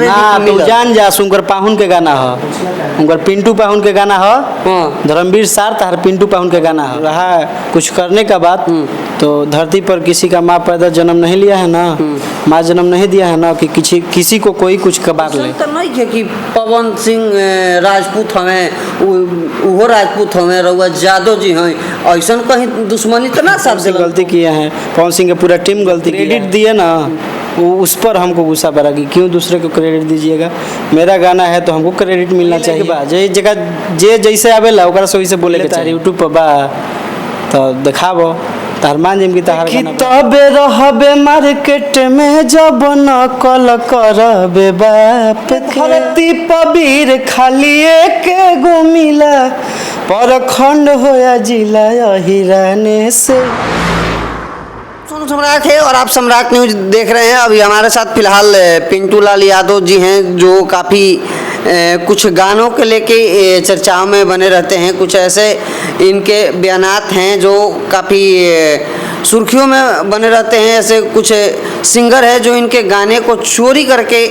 Credit तू जान जा उनकर पाहुन के गाना हो, उनकर पिंटू पाहुन के गाना हो। हाँ। धर्मवीर सार तार पिंटू पाहुन के गाना हो रहा कुछ करने का बात। तो धरती पर किसी का माँ पैदा जन्म नहीं लिया है ना, माँ जन्म नहीं दिया है ना कि किसी को कोई कुछ कबार ले। तो नहीं है कि पवन सिंह राजपूत हमें वो राजपूत हमें रउआ यादव जी हैं, ऐसा कहीं दुश्मनी तो ना सबसे गलती किए हैं। पवन सिंह के पूरा टीम गलती क्रेडिट दिए ना, वो उस पर हमको गुस्सा भरा कि क्यों दूसरे को क्रेडिट दीजिएगा। मेरा गाना है तो हमको क्रेडिट मिलना चाहिए। जे जगह जे जैसे आवेला ओकरा से वैसे बोले के चाहिए। यूट्यूब पर बा तो दिखाबो तार मान जिम की तार गाना तबे रहबे मार्केट में जब नकल करबे बाप धरती पबीर खाली एक गो मिला परखंड होया जिला हिराने से। सोनू सम्राट है और आप सम्राट न्यूज देख रहे हैं। अभी हमारे साथ फिलहाल पिंटू लाल यादव जी हैं जो काफ़ी कुछ गानों के लेके चर्चाओं में बने रहते हैं। कुछ ऐसे इनके बयानात हैं जो काफ़ी सुर्खियों में बने रहते हैं। ऐसे कुछ सिंगर है जो इनके गाने को चोरी करके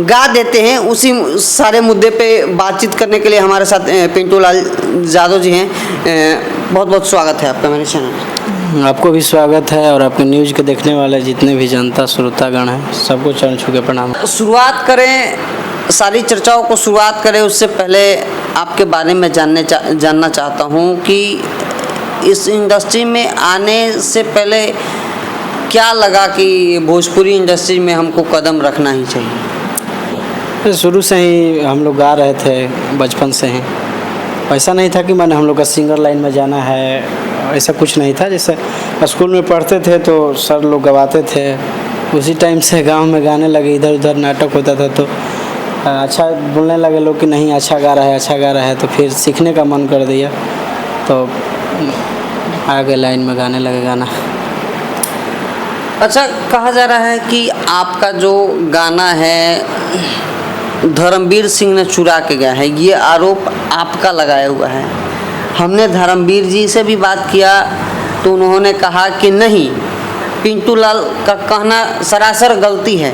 गा देते हैं। उसी सारे मुद्दे पे बातचीत करने के लिए हमारे साथ पिंटू लाल यादव जी हैं। बहुत बहुत स्वागत है आपका मेरे चैनल। आपको भी स्वागत है और आपके न्यूज़ के देखने वाले जितने भी जनता श्रोतागण हैं सबको चरण छू के प्रणाम। शुरुआत करें, सारी चर्चाओं को शुरुआत करें उससे पहले आपके बारे में जानना चाहता हूँ कि इस इंडस्ट्री में आने से पहले क्या लगा कि भोजपुरी इंडस्ट्री में हमको कदम रखना ही चाहिए। शुरू से ही हम लोग गा रहे थे, बचपन से ही। ऐसा नहीं था कि मैंने हम लोग का सिंगर लाइन में जाना है, ऐसा कुछ नहीं था। जैसे स्कूल में पढ़ते थे तो सर लोग गवाते थे, उसी टाइम से गांव में गाने लगे। इधर उधर नाटक होता था तो अच्छा बोलने लगे लोग कि नहीं अच्छा गा रहा है, अच्छा गा रहा है। तो फिर सीखने का मन कर दिया तो आगे लाइन में गाने लगे गाना। अच्छा, कहा जा रहा है कि आपका जो गाना है धर्मवीर सिंह ने चुरा के गाया है, ये आरोप आपका लगाया हुआ है। हमने धर्मवीर जी से भी बात किया तो उन्होंने कहा कि नहीं, पिंटू लाल का कहना सरासर गलती है।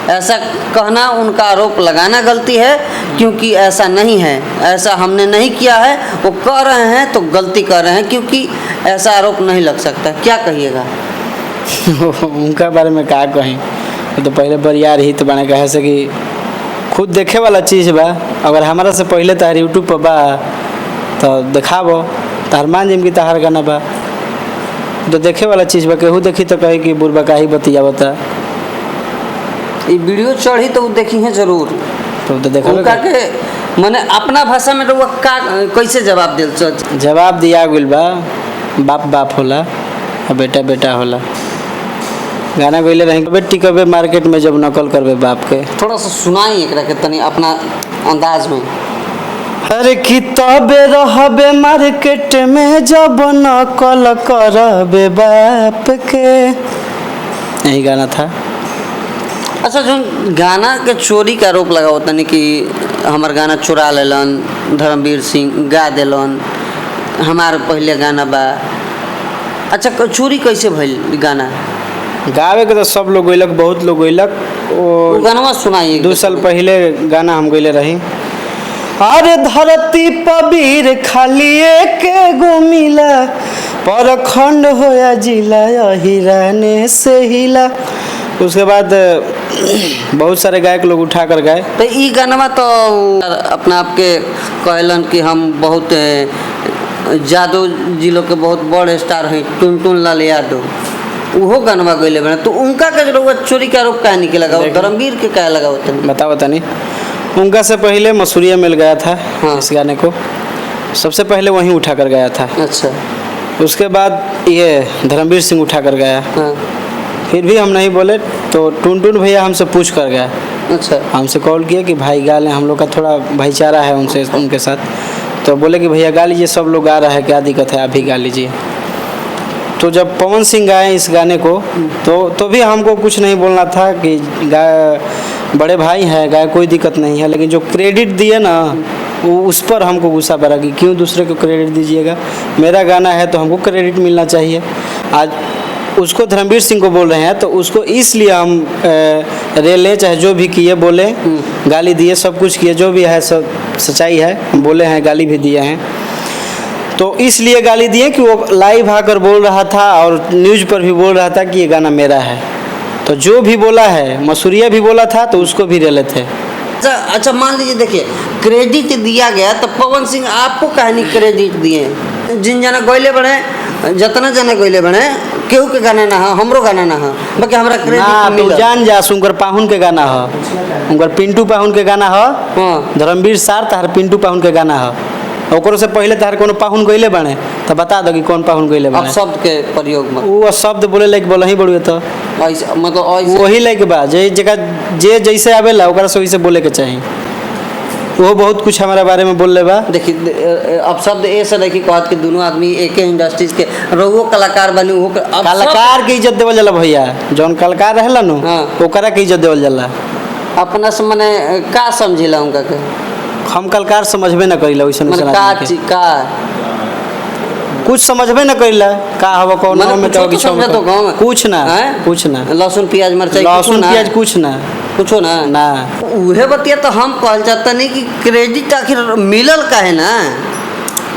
ऐसा कहना, उनका आरोप लगाना गलती है क्योंकि ऐसा नहीं है, ऐसा हमने नहीं किया है। वो कह रहे हैं तो गलती कर रहे हैं क्योंकि ऐसा आरोप नहीं लग सकता। क्या कहिएगा? उनका बारे में क्या कहीं, तो पहले बरियार ही तो बने कहे से कि खुद देखे वाला चीज़ बा। अगर हमारा से पहले तार यूट्यूब पर बा तो दिखाबो तार मान जिम की तार गाना बा तो देखे वाला चीज़ बा। केहू देखी तो कहे कि बुरबा का ही बतिया बता। ये वीडियो चढ़ी तो देखी है जरूर, तो देखा के मैंने अपना भाषा में रहुआ का कैसे जवाब दिल? जवाब दिया गुल बा, बाप बाप होला और बेटा बेटा होला। गाना गईले रहेंगे बेटी कबे मार्केट में जब नकल करबे बाप के। थोड़ा सा सुनाई एक रखे तनी अपना अंदाज में। अरे किताबे रहबे मार्केट में जब नकल करबे बाप के, यही गाना था। अच्छा, जो गाना के चोरी का आरोप लगा होता नहीं कि हमार गाना चुरा लेलन, धर्मवीर सिंह गा दिलन, हमार पहले गाना बा। अच्छा, चोरी कैसे भइल गाना? गावे के तो सब लोग गइलक, बहुत लोग गइलक। वो गाना सुनाइए। 2 साल पहले गाना हम गइले रही। अरे धरती पबीर खाली एक गो मिला परखंड होया जिला हिराने से हिला। उसके बाद बहुत सारे गायक लोग उठा कर गए। तो ये गाना तो अपना आपके कहलन कि हम बहुत यादव जी लोग के बहुत बड़े स्टार हैं, टुनटुन लाल यादव, वो गाना गईले बना। तो उनका का जो चोरी का आरोप क्या निकल लगा, धर्मवीर के क्या लगा होता है? बताओ नहीं। उनका से पहले मसूरिया मिल गया था। हाँ। इस गाने को सबसे पहले वहीं उठा कर गया था। अच्छा। उसके बाद ये धर्मवीर सिंह उठा कर गया। हाँ। फिर भी हम नहीं बोले तो टुनटुन भैया हमसे पूछ कर गया। अच्छा। हमसे कॉल किया कि भाई गा लें, हम लोग का थोड़ा भाईचारा है उनसे, उनके साथ। तो बोले कि भैया गा लीजिए, सब लोग गा रहा है, क्या दिक्कत है, आप भी गा लीजिए। तो जब पवन सिंह गाए इस गाने को तो भी हमको कुछ नहीं बोलना था कि बड़े भाई हैं, गाए कोई दिक्कत नहीं है। लेकिन जो क्रेडिट दिए ना, वो उस पर हमको गुस्सा भरा कि क्यों दूसरे को क्रेडिट दीजिएगा। मेरा गाना है तो हमको क्रेडिट मिलना चाहिए। आज उसको धर्मवीर सिंह को बोल रहे हैं तो उसको इसलिए हम रेले चाहे जो भी किए बोले, गाली दिए, सब कुछ किए, जो भी है सब सच्चाई है, बोले हैं, गाली भी दिए हैं। तो इसलिए गाली दिए कि वो लाइव आकर बोल रहा था और न्यूज़ पर भी बोल रहा था कि ये गाना मेरा है। तो जो भी बोला है, मसूरिया भी बोला था तो उसको भी रेले थे। अच्छा मान लीजिए, देखिए क्रेडिट दिया गया तो पवन सिंह आपको कहानी क्रेडिट दिए, जिन जना गोइले बने, जितना जना गोइले बने, केहू के गाना ना हो, हमरो गाना ना हो, बाकी हमरा ना क्रेडिट तो मिला। जान जा उनकर पाहुन के गाना हो, उनकर पिंटू पाहुन के गाना हो। हाँ। धर्मवीर सार तार पिंटू पाहुन के गाना हो। ओकरो से पहले तार कोनो पाहुन गइले बने तो बता दो कि कौन पाहुन गइले अब बने। शब्द के प्रयोग में वो शब्द बोले लाइक बोला ही बड़ुए तो ऐसे मतलब ऐसे वही लाइक बा जे जगह जे जैसे आवेला ओकरा से वैसे बोले के चाहिए। वो बहुत कुछ हमारे बारे में बोल ले बा। देखिए अब शब्द ऐसे देखिए कहत कि दोनों आदमी एक ही इंडस्ट्रीज के रहुओ कलाकार बने, वो कलाकार के इज्जत देवल जाला भैया, जौन कलाकार रहेला नु हाँ। ओकरा के इज्जत देवल जाला। अपना से मने का समझिला उनका के हम कलाकार समझबे न करिला वैसन मने वैसन का आदमी के। का कुछ समझबे न करिला का हवा कौन मने में कुछो का तो समझे तो गाँव में। कुछ ना हैं? कुछ ना लहसुन प्याज मिर्चाई लहसुन प्याज कुछ ना कुछो ना ना। उहे बतिया तो हम कहल चाहता नहीं कि क्रेडिट आखिर मिलल काहे ना,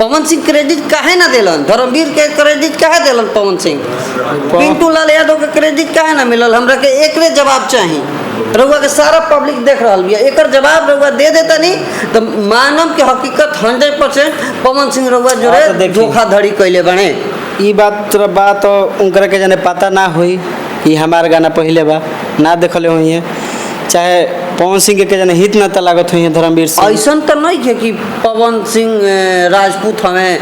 पवन सिंह क्रेडिट काहे ना देलन, धर्मवीर के क्रेडिट काहे देलन पवन सिंह, पिंटू लाल यादव के क्रेडिट काहे ना मिलल। हमरा के एकरे जवाब चाहिए, रउआ के सारा पब्लिक देख रहल बिया, एकर जवाब रउआ दे देता नहीं तो मानव के हकीकत 100% पवन सिंह रउआ हाँ, तो जोड़े देखिए। धोखाधड़ी कैले बने। ई बात उनकरा के जाने पता ना होई कि हमार गाना पहले बा ना देखले हुई है, चाहे पवन सिंह के जाने हित ना लागत हुई है धर्मवीर सिंह। ऐसा तो नहीं है कि पवन सिंह राजपूत हमें,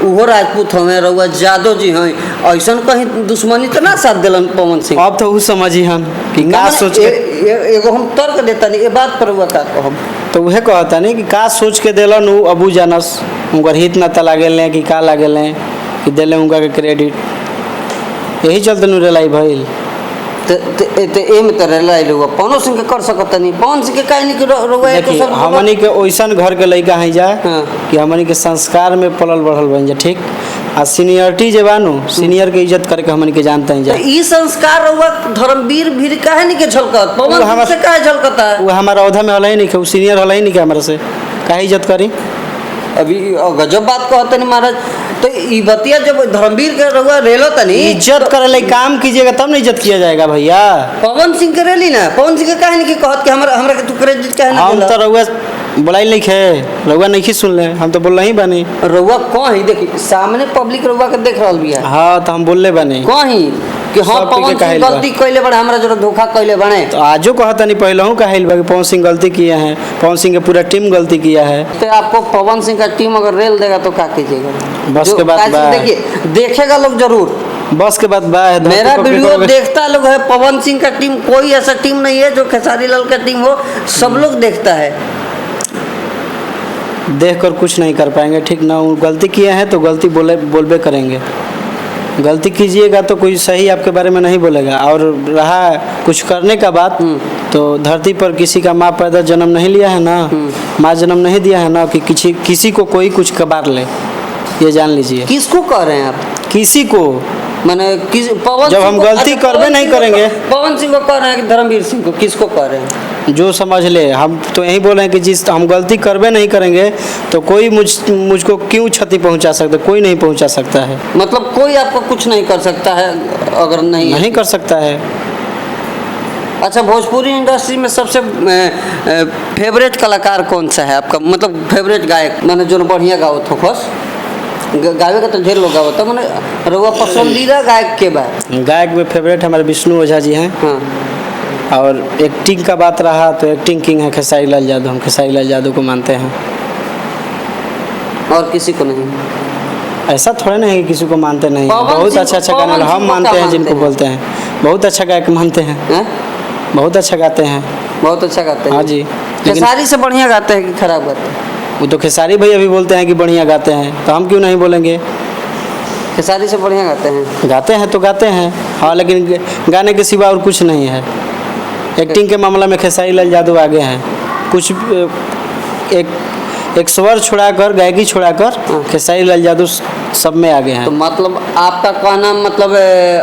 उहो राजपूत हमें, रउआ यादव जी हैं, ऐसा कहीं दुश्मनी तो ना साथ दिलन पवन सिंह। अब तो उ समझी हम कि का ना, सोच के एगो हम तर्क देता नहीं, ये बात पर रउआ का कहब। तो वह कहता नहीं कि का सोच के देलन उ अबू जानस, उनकर हित ना लागेले कि का लागेले कि देले उनका के क्रेडिट, यही चलते नु रेलाई भइल। ते एम त रहला रउआ पवन सिंह के कर सकत नहीं, पवन सिंह के काहे नहीं कि रउआ एक देखिए सब हमनी के ओइसन घर के लइका हैं जा हाँ। कि हमनी के संस्कार में पलल बढ़ल बन जा, ठीक। आ सीनियरिटी जे बानू, सीनियर के इज्जत करके हमनी के जानते हैं जा। ई संस्कार रउआ धर्मवीर भी काहे नहीं के झलकत, वो पवन सिंह हमार- से काहे झलकता है? वो हमारा औधा में हला ही नहीं, वो सीनियर हला ही नहीं के हमारे से काहे इज्जत करी। अभी गजब बात कहते नहीं महाराज, तो ई बतिया जब धर्मवीर के रउआ रेलो तनी इज्जत करे लाई काम कीजिएगा तब ना इज्जत किया जाएगा भैया। पवन सिंह के रेली ना, पवन सिंह के काहे नहीं कि कहत कि हमरा के तू क्रेडिट काहे ना हम देला? तो रउआ बोलाई नहीं खे, रउआ नहीं सुन ले, हम तो बोल ही बानी। रउआ कहीं देखी सामने पब्लिक रउआ के देख रहल बिया, हाँ तो हम बोलले बानी कहीं कि हाँ सब पवन के सिंह काहिल बा। गलती कैले बड़े, हमरा जरा धोखा कैले बड़े। तो आजो कहता नहीं पहले हूँ काहिल बा कि पवन सिंह गलती किया है, पवन सिंह के पूरा टीम गलती किया है। तो आपको पवन सिंह का टीम अगर रेल देगा तो क्या कीजिएगा? बस जो के बात काहे से बा। देखिए देखेगा लोग जरूर, बस के बाद बा है, धरती मेरा पर वीडियो पेट्रोल- देखता लोग है। पवन सिंह का टीम कोई ऐसा टीम नहीं है जो खेसारी लाल का टीम हो, सब लोग देखता है। देख कर कुछ नहीं कर पाएंगे, ठीक ना। वो गलती किए हैं तो गलती बोलबे करेंगे, गलती कीजिएगा तो कोई सही आपके बारे में नहीं बोलेगा। और रहा कुछ करने का बात, तो धरती पर किसी का माँ पैदा जन्म नहीं लिया है ना, माँ जन्म नहीं दिया है ना कि किसी को कोई कुछ कबार ले, ये जान लीजिए। किसको कह रहे हैं आप? किसी को माने किस पवन जब सिंह हम को- गलती अच्छा, करबे पवन नहीं सिंह को- करेंगे। पवन सिंह को कह रहे हैं कि धर्मवीर सिंह को, किसको कह रहे हैं? जो समझ ले, हम तो यही बोल रहे हैं कि जिस हम गलती करबे नहीं करेंगे तो कोई मुझको क्यों क्षति पहुंचा सकता, कोई नहीं पहुंचा सकता है। मतलब कोई आपको कुछ नहीं कर सकता है अगर नहीं कर सकता है। अच्छा, भोजपुरी इंडस्ट्री में सबसे फेवरेट कलाकार कौन सा है आपका? मतलब फेवरेट गायक माने जो बढ़िया गावत हो, खुश गावे का तो ढेर लोग गावत है, माने रउआ पसंदीदा गायक के बा? गायक में फेवरेट हमारे विष्णु ओझा जी हैं। हाँ। और एक्टिंग का बात रहा तो एक्टिंग किंग है खेसारी लाल यादव, हम खेसारी लाल यादव को मानते हैं। और किसी को नहीं? ऐसा थोड़ा नहीं है कि किसी को मानते नहीं, पवन बहुत सिंह अच्छा को- गाना पवन हम सिंह को मानते क्या हैं, जिनको मानते हैं? बोलते हैं बहुत अच्छा गायक मानते हैं, हैं? बहुत अच्छा गाते हैं। बहुत अच्छा गाते हैं। हाँ जी, लेकिन खेसारी से बढ़िया गाते हैं कि खराब गाते हैं? वो तो खेसारी भैया भी बोलते हैं कि बढ़िया गाते हैं, तो हम क्यों नहीं बोलेंगे। खेसारी से बढ़िया गाते हैं। गाते हैं तो गाते हैं, हाँ, लेकिन गाने के सिवा और कुछ नहीं है। एक्टिंग के मामला में खेसारी लाल यादव आगे हैं। कुछ एक स्वर छुड़ाकर, गायकी छुड़ाकर खेसारी लाल यादव सब में आगे तो हैं। मतलब आपका कहना मतलब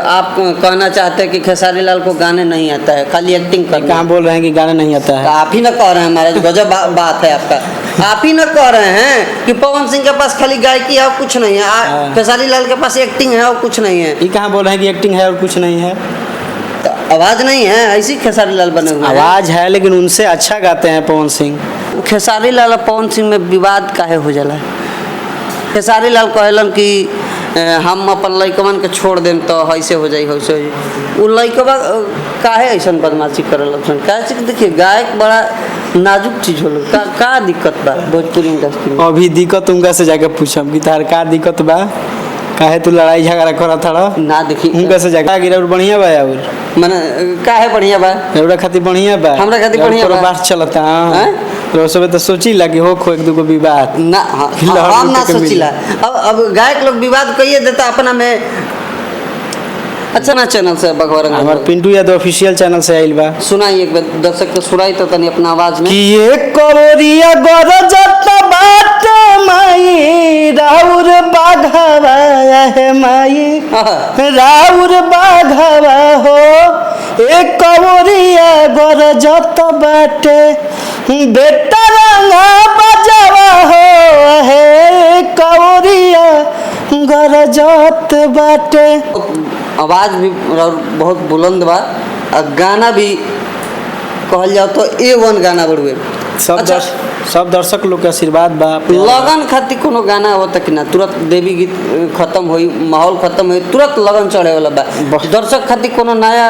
आप कहना चाहते हैं कि खेसारी लाल को गाने नहीं आता है, खाली एक्टिंग करना कहाँ है। बोल रहे हैं कि गाना नहीं आता तो है। आप ही ना कह रहे हैं महाराज, गजब बात है आपका। आप ही ना कह रहे हैं कि पवन सिंह के पास खाली गायकी है और कुछ नहीं है, हाँ। खेसारी लाल के पास एक्टिंग है और कुछ नहीं है। ये कहाँ बोल रहे हैं कि एक्टिंग है और कुछ नहीं है। तो आवाज नहीं है, ऐसी खेसारी लाल बने हुए हैं। आवाज है लेकिन उनसे अच्छा गाते हैं पवन सिंह। खेसारी लाल और पवन सिंह में विवाद काहे हो जाला। खेसारी लाल कहलन कि हम अपन लइकवन के छोड़ देम तो ऐसे हो जाई वैसे हो जाई। उ लइकवा काहे ऐसन बदमाशी करल सन। काहे से कि देखिए गायक बड़ा नाजुक चीज होला। का दिक्कत बा भोजपुरी इंडस्ट्री में। अभी दिक्कत उनका से जाके पूछम कि तार का दिक्कत बा, काहे तू लड़ाई झगड़ा करत हड़ा। ना देखी उनका से जाके गिरा बढ़िया बा और माने काहे बढ़िया बा। एवरा खातिर बढ़िया बा, हमरा खातिर बढ़िया बा। बात चलता हैं? हां तो सब तो सोची लगी हो खो एक दूगो विवाद ना हम ना सोचिला। अब गायक लोग विवाद कहिए देता अपना में। अच्छा ना चैनल से बगवरंग हमार पिंटू यादव ऑफिशियल चैनल से आइल बा। सुनाई एक बार दर्शक के सुनाई तो तनी अपना आवाज में कि ये कवरिया गरजत बात माई राउर बाघवा है माई राउर बाघवा हो। एक कवरिया गरजत बाटे बेटा रंगा बजावा हो है कवरिया गरजत बाटे। आवाज भी बहुत बुलंद बा और गाना भी कहल जाओ तो A1 गाना बड़ुए। अच्छा, सब दर्शक लोग के आशीर्वाद बा। लगन खातिर कोनो गाना होता कि ना तुरंत देवी गीत खत्म होई, माहौल खत्म होई, तुरंत लगन चढ़े वाला बा। दर्शक खातिर कोनो नया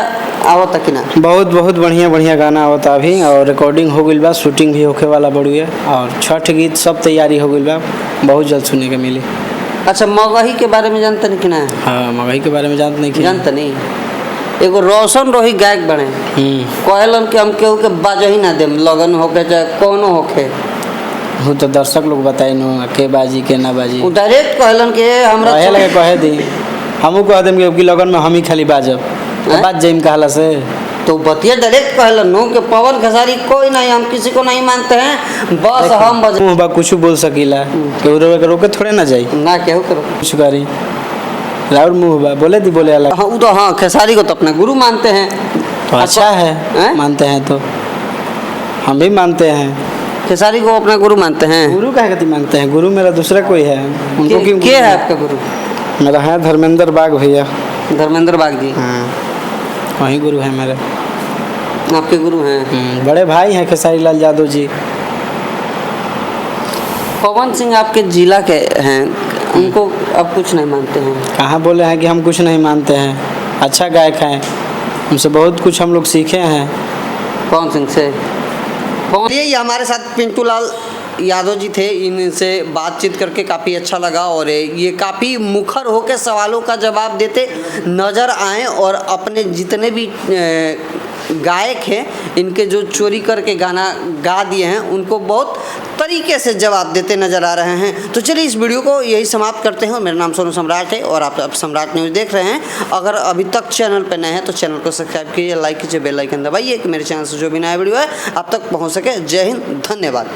आवता कि ना। बहुत बहुत बढ़िया बढ़िया गाना होता अभी और रिकॉर्डिंग हो गई बा, शूटिंग भी होके वाला बड़ुए और छठ गीत सब तैयारी हो गई बा, बहुत जल्द सुनने के मिली। अच्छा मगही के बारे में जानते नहीं कि ना। हाँ मगही के बारे में जानते नहीं कि जानते नहीं। एगो रोशन रोही गायक बने कहलन कि हम केहू के बाजो ही ना देम, लगन होके चाहे कोनो होके। वो तो दर्शक लोग बताई नो के बाजी के ना बाजी। वो डायरेक्ट कहलन कि हमरा कहे लगे कहे दी हमहू कह देम कि लगन में हम ही खाली बाजब हैं? बाज जाइम कहला से तो बतिया डायरेक्ट कहलन नो कि पवन खेसारी कोई नहीं, हम किसी को नहीं मानते हैं, बस हम बज मुँह बा कुछ बोल सकीला केहू रोके थोड़े ना जाई ना केहू करो कुछ करी राउर मुँह बा बोले दी बोले अलग। हाँ वो तो हाँ खेसारी को तो अपना गुरु मानते हैं। तो अच्छा है हैं? मानते हैं तो हम भी मानते हैं। खेसारी को अपना गुरु मानते हैं। गुरु काहे कति मानते हैं, गुरु मेरा दूसरा कोई है उनको क्यों। के है आपका गुरु। मेरा है धर्मेंद्र बाग भैया। धर्मेंद्र बाग जी हाँ वही गुरु है मेरे। आपके गुरु हैं। बड़े भाई हैं खेसारी लाल यादव जी। पवन सिंह आपके जिला के हैं, उनको अब कुछ नहीं मानते हैं। कहाँ बोले हैं कि हम कुछ नहीं मानते हैं, अच्छा गायक हैं, उनसे बहुत कुछ हम लोग सीखे हैं। पवन सिंह से ये हमारे साथ पिंटू लाल यादव जी थे, इनसे बातचीत करके काफ़ी अच्छा लगा और ये काफ़ी मुखर होकर सवालों का जवाब देते नज़र आए और अपने जितने भी गायक हैं इनके जो चोरी करके गाना गा दिए हैं उनको बहुत तरीके से जवाब देते नज़र आ रहे हैं। तो चलिए इस वीडियो को यही समाप्त करते हैं। मेरा नाम सोनू सम्राट है और आप सम्राट न्यूज़ देख रहे हैं। अगर अभी तक चैनल पर नए हैं तो चैनल को सब्सक्राइब कीजिए, लाइक कीजिए, बेल आइकन दबाइए कि मेरे चैनल से जो भी नया वीडियो है आप तक पहुँच सके। जय हिंद, धन्यवाद।